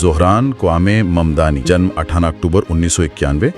Zohran क्वामे Mamdani, जन्म 18 अक्टूबर 1991,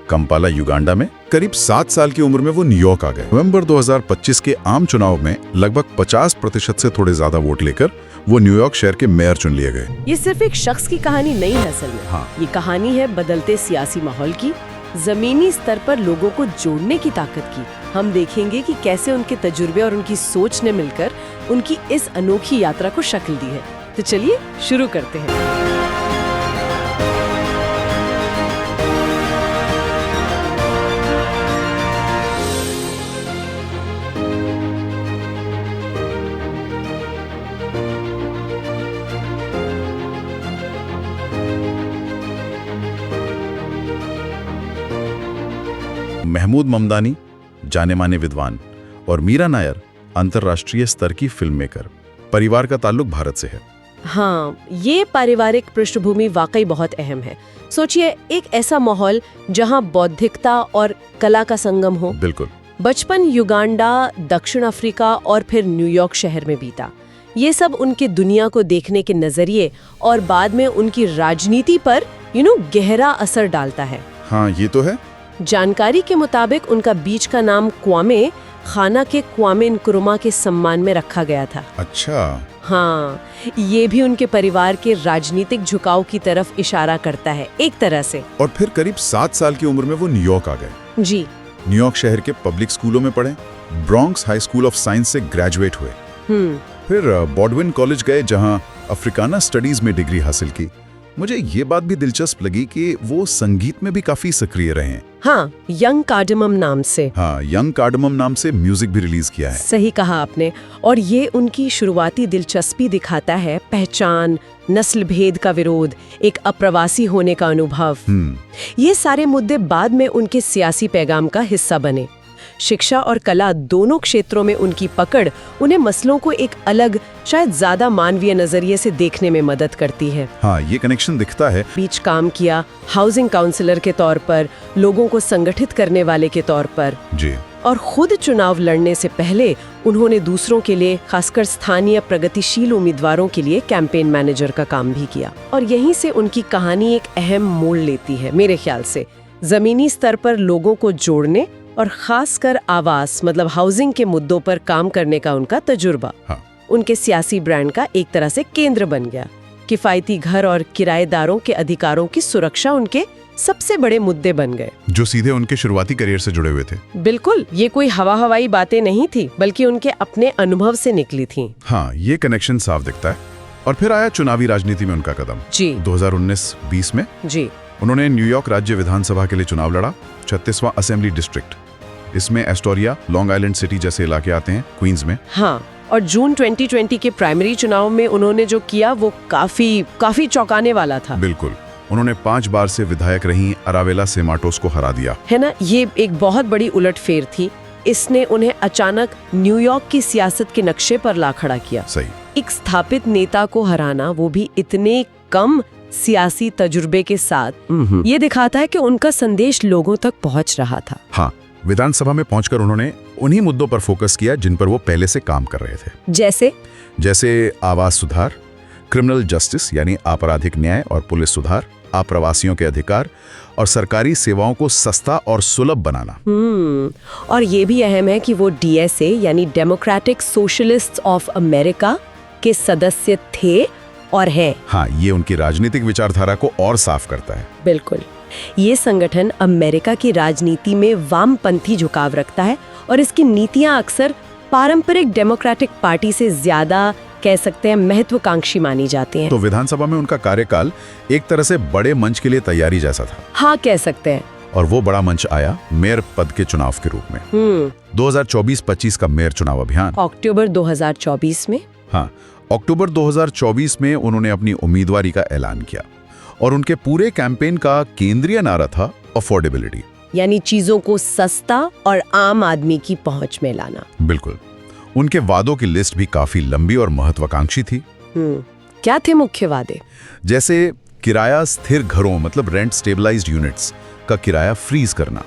Kampala Uganda में। करीब 7 साल की उम्र में वो न्यूयॉर्क आ गए। नवंबर 2025 के आम चुनाव में लगभग 50% से थोड़े ज्यादा वोट लेकर वो न्यूयॉर्क शहर के मेयर चुन लिए गए। ये सिर्फ एक शख्स की कहानी नहीं है असल में। हाँ। ये कहानी है बदलते सियासी माहौल की, जमीनी स्तर पर लोगों को जोड़ने की ताकत की। हम देखेंगे कि कैसे उनके तजुर्बे और उनकी सोच ने मिलकर उनकी इस अनोखी यात्रा को शक्ल दी है। तो चलिए शुरू करते हैं। महमूद ममदानी, जाने माने विद्वान, और मीरा नायर, अंतर्राष्ट्रीय स्तर की फिल्म मेकर। परिवार का ताल्लुक भारत से है। हाँ, ये पारिवारिक पृष्ठभूमि वाकई बहुत अहम है। सोचिए, एक ऐसा माहौल जहाँ बौद्धिकता और कला का संगम हो। बिल्कुल। बचपन युगांडा, दक्षिण अफ्रीका और फिर न्यूयॉर्क शहर में बीता। ये सब उनके दुनिया को देखने के नजरिए और बाद में उनकी राजनीति पर गहरा असर डालता है। हाँ, ये तो है। जानकारी के मुताबिक उनका बीच का नाम क्वामे खाना के क्वामे नक्रुमा के सम्मान में रखा गया था। अच्छा। हाँ, ये भी उनके परिवार के राजनीतिक झुकाव की तरफ इशारा करता है एक तरह से। और फिर करीब 7 साल की उम्र में वो न्यूयॉर्क आ गए। जी। न्यूयॉर्क शहर के पब्लिक स्कूलों में पढ़े, Bronx high school of science से ग्रेजुएट हुए। फिर बॉडविन कॉलेज गए, जहां अफ्रीकाना स्टडीज में डिग्री हासिल की। मुझे ये बात भी दिलचस्प लगी कि वो संगीत में भी काफी सक्रिय रहे हैं। हाँ, यंग कार्डमम नाम से। हाँ, यंग कार्डमम नाम से म्यूजिक भी रिलीज किया है। सही कहा आपने। और ये उनकी शुरुआती दिलचस्पी दिखाता है, पहचान, नस्ल भेद का विरोध, एक अप्रवासी होने का अनुभव। ये सारे मुद्दे बाद में उनके सियासी पैगाम का हिस्सा बने। शिक्षा और कला दोनों क्षेत्रों में उनकी पकड़ उन्हें मसलों को एक अलग, शायद ज्यादा मानवीय नजरिए से देखने में मदद करती है। हाँ, ये कनेक्शन दिखता है। बीच काम किया, हाउसिंग काउंसलर के तौर पर, लोगों को संगठित करने वाले के तौर पर। जी। और खुद चुनाव लड़ने से पहले उन्होंने दूसरों के लिए, खासकर स्थानीय प्रगतिशील उम्मीदवारों के लिए कैंपेन मैनेजर का काम भी किया। और यहीं से उनकी कहानी एक अहम मोड़ लेती है मेरे ख्याल से। जमीनी स्तर पर लोगों को जोड़ने और खासकर आवास मतलब हाउसिंग के मुद्दों पर काम करने का उनका तजुर्बा। हाँ। उनके सियासी ब्रांड का एक तरह से केंद्र बन गया। किफायती घर और किराएदारों के अधिकारों की सुरक्षा उनके सबसे बड़े मुद्दे बन गए, जो सीधे उनके शुरुआती करियर से जुड़े हुए थे। बिल्कुल, ये कोई हवाई बातें नहीं थी, बल्कि उनके अपने अनुभव से निकली थी। हाँ, ये कनेक्शन साफ दिखता है। और फिर आया चुनावी राजनीति में उनका कदम। जी। 2019-20 में जी। उन्होंने न्यूयॉर्क राज्य विधानसभा के लिए चुनाव लड़ा, 36वां असेंबली डिस्ट्रिक्ट। इसमें एस्टोरिया, लॉन्ग आइलैंड सिटी जैसे इलाके आते हैं, क्वींस में। हाँ, और जून 2020 के प्राइमरी चुनाव में उन्होंने जो किया वो काफी चौंकाने वाला था। बिल्कुल। उन्होंने 5 बार से विधायक रही अरावेला सेमाटोस को हरा दिया। है ना, ये एक बहुत बड़ी उलटफेर थी। इसने उन्हें अचानक न्यूयॉर्क की सियासत के नक्शे पर ला खड़ा किया। सही। एक स्थापित नेता को हराना, वो भी इतने कम सियासी तजुर्बे के साथ, ये दिखाता है कि उनका संदेश लोगों तक पहुंच रहा था। हाँ, विधानसभा में पहुंचकर उन्होंने उन्हीं मुद्दों पर फोकस किया जिन पर वो पहले से काम कर रहे थे। जैसे आवास सुधार, क्रिमिनल जस्टिस यानी आपराधिक न्याय और पुलिस सुधार, आप्रवासियों के अधिकार और सरकारी सेवाओं को सस्ता और सुलभ बनाना। और ये भी अहम है कि वो DSA यानी डेमोक्रेटिक सोशलिस्ट्स ऑफ अमेरिका के सदस्य थे और हैं। हाँ, ये उनकी राजनीतिक विचारधारा को और साफ करता है। बिल्कुल। ये संगठन अमेरिका की राजनीति में वामपंथी झुकाव रखता है और इसकी नीतियां अक्सर पारंपरिक डेमोक्रेटिक पार्टी से ज्यादा, कह सकते हैं, महत्वाकांक्षी मानी जाती हैं। तो विधानसभा में उनका कार्यकाल एक तरह से बड़े मंच के लिए तैयारी जैसा था। हाँ, कह सकते हैं। और वो बड़ा मंच आया मेयर पद के चुनाव के रूप में। 2024-25 का मेयर चुनाव अभियान अक्टूबर 2024 में। हाँ, अक्टूबर 2024 में उन्होंने अपनी उम्मीदवारी का ऐलान किया और उनके पूरे कैंपेन का केंद्रीय नारा था अफोर्डेबिलिटी, यानी चीजों को सस्ता और आम आदमी की पहुंच में लाना। बिल्कुल। उनके वादों की लिस्ट भी काफी लंबी और महत्वाकांक्षी थी। क्या थे मुख्य वादे? जैसे किराया स्थिर घरों मतलब रेंट स्टेबलाइज्ड यूनिट्स का किराया फ्रीज करना,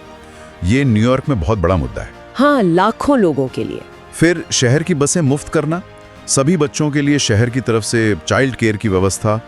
ये न्यूयॉर्क में बहुत बड़ा मुद्दा है। हाँ, लाखों लोगों के लिए। फिर शहर की बसें मुफ्त करना, सभी बच्चों के लिए शहर की तरफ से चाइल्ड केयर की व्यवस्था,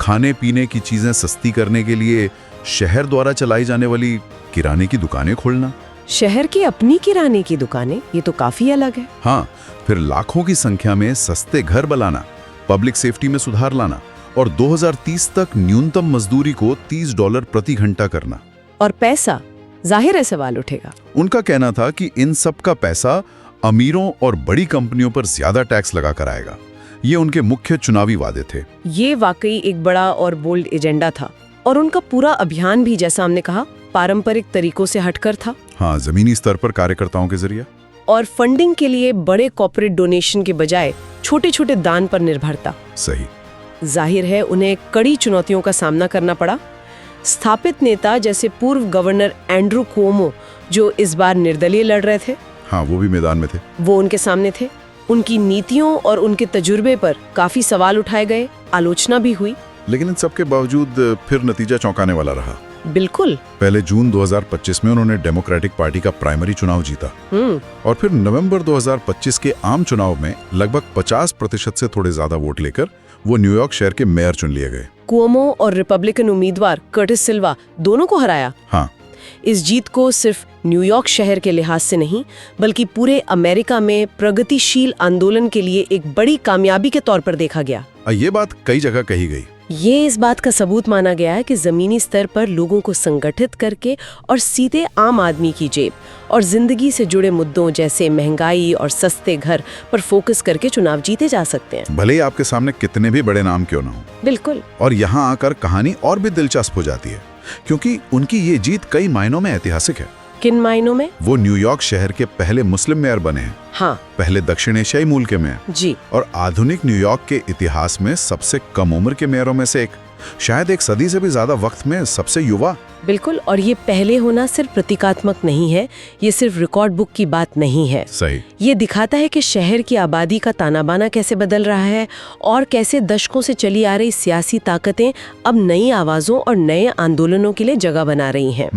खाने पीने की चीजें सस्ती करने के लिए शहर द्वारा चलाई जाने वाली किराने की दुकानें खोलना। शहर की अपनी किराने की दुकानें, ये तो काफी अलग है। हाँ, फिर लाखों की संख्या में सस्ते घर बनाना, पब्लिक सेफ्टी में सुधार लाना और 2030 तक न्यूनतम मजदूरी को $30 प्रति घंटा करना। और पैसा, जाहिर है सवाल उठेगा। उनका कहना था कि इन सब का पैसा अमीरों और बड़ी कंपनियों पर ज्यादा टैक्स लगा कर आएगा। ये उनके मुख्य चुनावी वादे थे। ये वाकई एक बड़ा और बोल्ड एजेंडा था और उनका पूरा अभियान भी, जैसा हमने कहा, पारंपरिक तरीकों से हटकर था। हाँ, जमीनी स्तर पर कार्यकर्ताओं के जरिए और फंडिंग के लिए बड़े कॉर्पोरेट डोनेशन के बजाय छोटे छोटे दान पर निर्भरता। सही। जाहिर है उन्हें कड़ी चुनौतियों का सामना करना पड़ा। स्थापित नेता जैसे पूर्व गवर्नर एंड्रू कुओमो, जो इस बार निर्दलीय लड़ रहे थे, हाँ, वो भी मैदान में थे। वो उनके सामने थे। उनकी नीतियों और उनके तजुर्बे पर काफी सवाल उठाए गए, आलोचना भी हुई। लेकिन इन सब के बावजूद फिर नतीजा चौंकाने वाला रहा। बिल्कुल। पहले जून 2025 में उन्होंने डेमोक्रेटिक पार्टी का प्राइमरी चुनाव जीता और फिर नवंबर 2025 के आम चुनाव में लगभग 50% से थोड़े ज्यादा वोट लेकर वो न्यूयॉर्क शहर के मेयर चुन लिए गए। कुओमो और रिपब्लिकन उम्मीदवार कर्टिस सिल्वा दोनों को हराया। हाँ। इस जीत को सिर्फ न्यूयॉर्क शहर के लिहाज से नहीं, बल्कि पूरे अमेरिका में प्रगतिशील आंदोलन के लिए एक बड़ी कामयाबी के तौर पर देखा गया। ये बात कई जगह कही गई। ये इस बात का सबूत माना गया है कि जमीनी स्तर पर लोगों को संगठित करके और सीधे आम आदमी की जेब और जिंदगी से जुड़े मुद्दों जैसे महंगाई और सस्ते घर पर फोकस करके चुनाव जीते जा सकते हैं, भले ही आपके सामने कितने भी बड़े नाम क्यों ना हो। बिल्कुल। और यहाँ आकर कहानी और भी दिलचस्प हो जाती है, क्योंकि उनकी ये जीत कई मायनों में ऐतिहासिक है। किन मायनों में? वो न्यूयॉर्क शहर के पहले मुस्लिम मेयर बने हैं। हाँ। पहले दक्षिण एशियाई मूल के मेयर जी। और आधुनिक न्यूयॉर्क के इतिहास में सबसे कम उम्र के मेयरों में से एक, शायद एक सदी से भी ज्यादा वक्त में सबसे युवा। बिल्कुल। और ये पहले होना सिर्फ प्रतीकात्मक नहीं है, ये सिर्फ रिकॉर्ड बुक की बात नहीं है। सही। ये दिखाता है कि शहर की आबादी का ताना बाना कैसे बदल रहा है और कैसे दशकों से चली आ रही सियासी ताकतें अब नई आवाजों और नए आंदोलनों के लिए जगह बना रही हैं।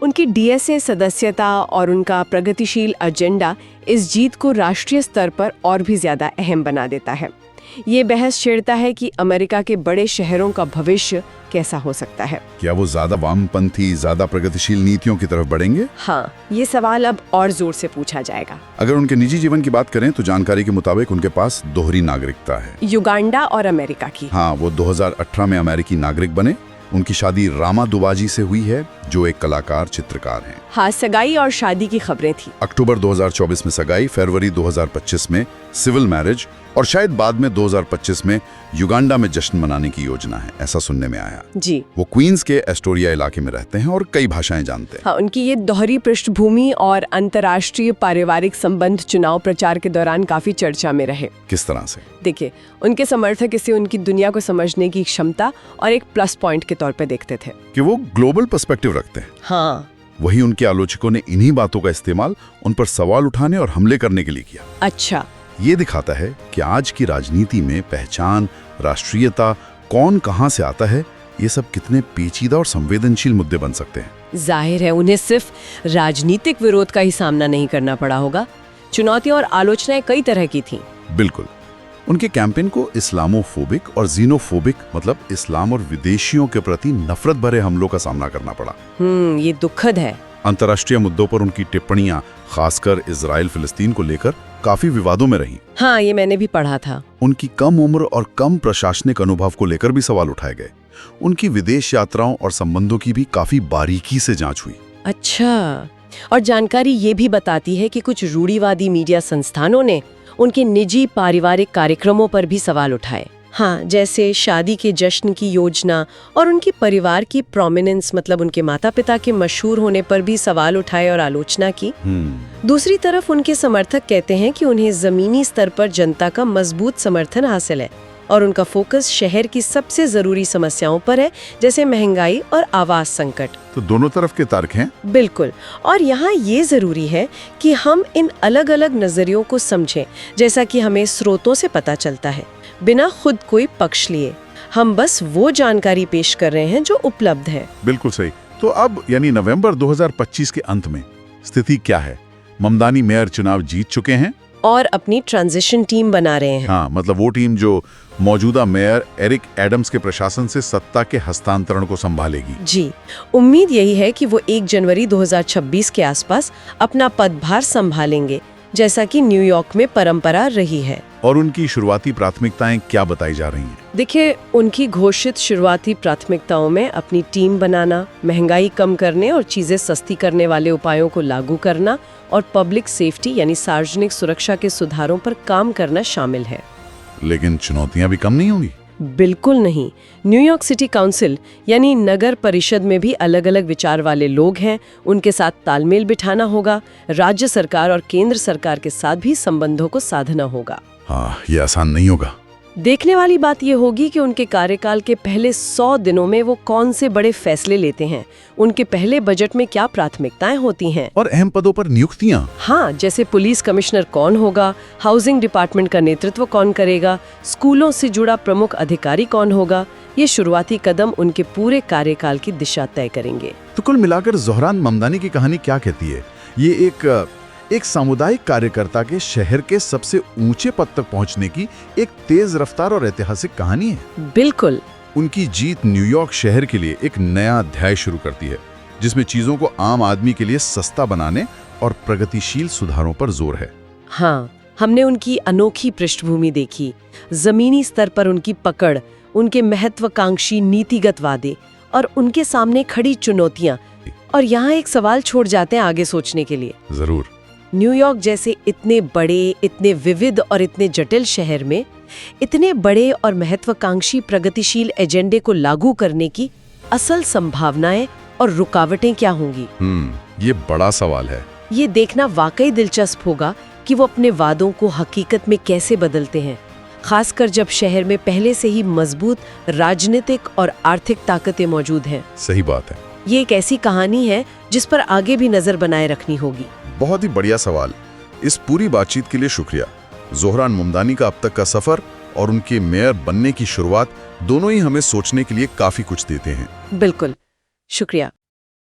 उनकी डीएसए सदस्यता और उनका प्रगतिशील एजेंडा इस जीत को राष्ट्रीय स्तर पर और भी ज्यादा अहम बना देता है। ये बहस छेड़ता है कि अमेरिका के बड़े शहरों का भविष्य कैसा हो सकता है। क्या वो ज्यादा वामपंथी, ज्यादा प्रगतिशील नीतियों की तरफ बढ़ेंगे? हाँ, ये सवाल अब और जोर से पूछा जाएगा। अगर उनके निजी जीवन की बात करें तो जानकारी के मुताबिक उनके पास दोहरी नागरिकता है, युगांडा और अमेरिका की। हाँ, वो 2018 में अमेरिकी नागरिक बने। उनकी शादी रामा दुबाजी से हुई है, जो एक कलाकार चित्रकार हैं। हाँ, सगाई और शादी की खबरें थी। अक्टूबर 2024 में सगाई, फरवरी 2025 में सिविल मैरिज और शायद बाद में 2025 में युगांडा में जश्न मनाने की योजना है, ऐसा सुनने में आया। जी। वो क्वींस के एस्टोरिया इलाके में रहते हैं और कई भाषाएं जानते हैं। हाँ, उनकी ये दोहरी पृष्ठभूमि और अंतर्राष्ट्रीय पारिवारिक संबंध चुनाव प्रचार के दौरान काफी चर्चा में रहे। किस तरह से? देखिए, उनके समर्थक इसे उनकी दुनिया को समझने की क्षमता और एक प्लस पॉइंट के तौर पे देखते थे कि वो ग्लोबल पर्सपेक्टिव रखते हैं। हाँ। वही उनके आलोचकों ने इन्हीं बातों का इस्तेमाल उन पर सवाल उठाने और हमले करने के लिए किया। अच्छा। ये दिखाता है कि आज की राजनीति में पहचान, राष्ट्रीयता, कौन कहां से आता है, ये सब कितने पेचीदा और संवेदनशील मुद्दे बन सकते हैं। जाहिर है उन्हें सिर्फ राजनीतिक विरोध का ही सामना नहीं करना पड़ा होगा, चुनौतियां और आलोचनाएं कई तरह की थीं। बिल्कुल। उनके कैंपेन को इस्लामोफोबिक और जीनोफोबिक, मतलब इस्लाम और विदेशियों के प्रति नफरत भरे हमलों का सामना करना पड़ा। ये दुखद है। अंतर्राष्ट्रीय मुद्दों पर उनकी टिप्पणियां, खासकर इजराइल फिलिस्तीन को लेकर, काफी विवादों में रही। हाँ, ये मैंने भी पढ़ा था। उनकी कम उम्र और कम प्रशासनिक अनुभव को लेकर भी सवाल उठाए गए। उनकी विदेश यात्राओं और संबंधों की भी काफी बारीकी से जांच हुई। अच्छा। और जानकारी ये भी बताती है कि कुछ रूढ़िवादी मीडिया संस्थानों ने उनके निजी पारिवारिक कार्यक्रमों पर भी सवाल उठाए। हाँ, जैसे शादी के जश्न की योजना और उनकी परिवार की प्रोमिनेंस, मतलब उनके माता पिता के मशहूर होने पर भी सवाल उठाए और आलोचना की। दूसरी तरफ उनके समर्थक कहते हैं कि उन्हें जमीनी स्तर पर जनता का मजबूत समर्थन हासिल है और उनका फोकस शहर की सबसे जरूरी समस्याओं पर है, जैसे महंगाई और आवास संकट। तो दोनों तरफ के तर्क हैं। बिल्कुल। और यहाँ ये जरूरी है कि हम इन अलग अलग नजरियों को समझें, जैसा कि हमें स्रोतों से पता चलता है, बिना खुद कोई पक्ष लिए। हम बस वो जानकारी पेश कर रहे हैं जो उपलब्ध है। बिल्कुल सही। तो अब यानी नवंबर 2025 के अंत में स्थिति क्या है? ममदानी मेयर चुनाव जीत चुके हैं और अपनी ट्रांजिशन टीम बना रहे हैं। हाँ, मतलब वो टीम जो मौजूदा मेयर एरिक एडम्स के प्रशासन से सत्ता के हस्तांतरण को संभालेगी। जी, उम्मीद यही है कि वो 1 जनवरी 2026 के आसपास अपना पदभार संभालेंगे, जैसा कि न्यूयॉर्क में परंपरा रही है। और उनकी शुरुआती प्राथमिकताएं क्या बताई जा रही हैं? देखिए, उनकी घोषित शुरुआती प्राथमिकताओं में अपनी टीम बनाना, महंगाई कम करने और चीजें सस्ती करने वाले उपायों को लागू करना और पब्लिक सेफ्टी यानी सार्वजनिक सुरक्षा के सुधारों पर काम करना शामिल है। लेकिन चुनौतियां भी कम नहीं होंगी? बिल्कुल नहीं। न्यूयॉर्क सिटी काउंसिल यानी नगर परिषद में भी अलग अलग विचार वाले लोग हैं, उनके साथ तालमेल बिठाना होगा। राज्य सरकार और केंद्र सरकार के साथ भी संबंधों को साधना होगा। हाँ, ये आसान नहीं होगा। देखने वाली बात यह होगी कि उनके कार्यकाल के पहले 100 दिनों में वो कौन से बड़े फैसले लेते हैं, उनके पहले बजट में क्या प्राथमिकताएं होती हैं। और अहम पदों पर नियुक्तियां। हाँ, जैसे पुलिस कमिश्नर कौन होगा, हाउसिंग डिपार्टमेंट का नेतृत्व कौन करेगा, स्कूलों से जुड़ा प्रमुख अधिकारी कौन होगा, ये शुरुआती कदम उनके पूरे कार्यकाल की दिशा तय करेंगे। तो कुल मिलाकर ज़ोहरान ममदानी की कहानी क्या कहती है? ये एक सामुदायिक कार्यकर्ता के शहर के सबसे ऊंचे पद तक पहुंचने की एक तेज रफ्तार और ऐतिहासिक कहानी है। बिल्कुल। उनकी जीत न्यूयॉर्क शहर के लिए एक नया अध्याय शुरू करती है, जिसमें चीजों को आम आदमी के लिए सस्ता बनाने और प्रगतिशील सुधारों पर जोर है। हाँ, हमने उनकी अनोखी पृष्ठभूमि देखी, जमीनी स्तर पर उनकी पकड़, उनके महत्वाकांक्षी नीतिगत वादे और उनके सामने खड़ी चुनौतियां। और यहाँ एक सवाल छोड़ जाते हैं आगे सोचने के लिए। जरूर। न्यूयॉर्क जैसे इतने बड़े, इतने विविध और इतने जटिल शहर में इतने बड़े और महत्वाकांक्षी प्रगतिशील एजेंडे को लागू करने की असल संभावनाएं और रुकावटें क्या होंगी? ये बड़ा सवाल है। ये देखना वाकई दिलचस्प होगा कि वो अपने वादों को हकीकत में कैसे बदलते हैं, खासकर जब शहर में पहले से ही मजबूत राजनीतिक और आर्थिक ताकतें मौजूद हैं। सही बात है। ये एक ऐसी कहानी है जिस पर आगे भी नजर बनाए रखनी होगी। बहुत ही बढ़िया सवाल। इस पूरी बातचीत के लिए शुक्रिया। ज़ोहरान ममदानी का अब तक का सफर और उनके मेयर बनने की शुरुआत दोनों ही हमें सोचने के लिए काफी कुछ देते हैं। बिल्कुल, शुक्रिया।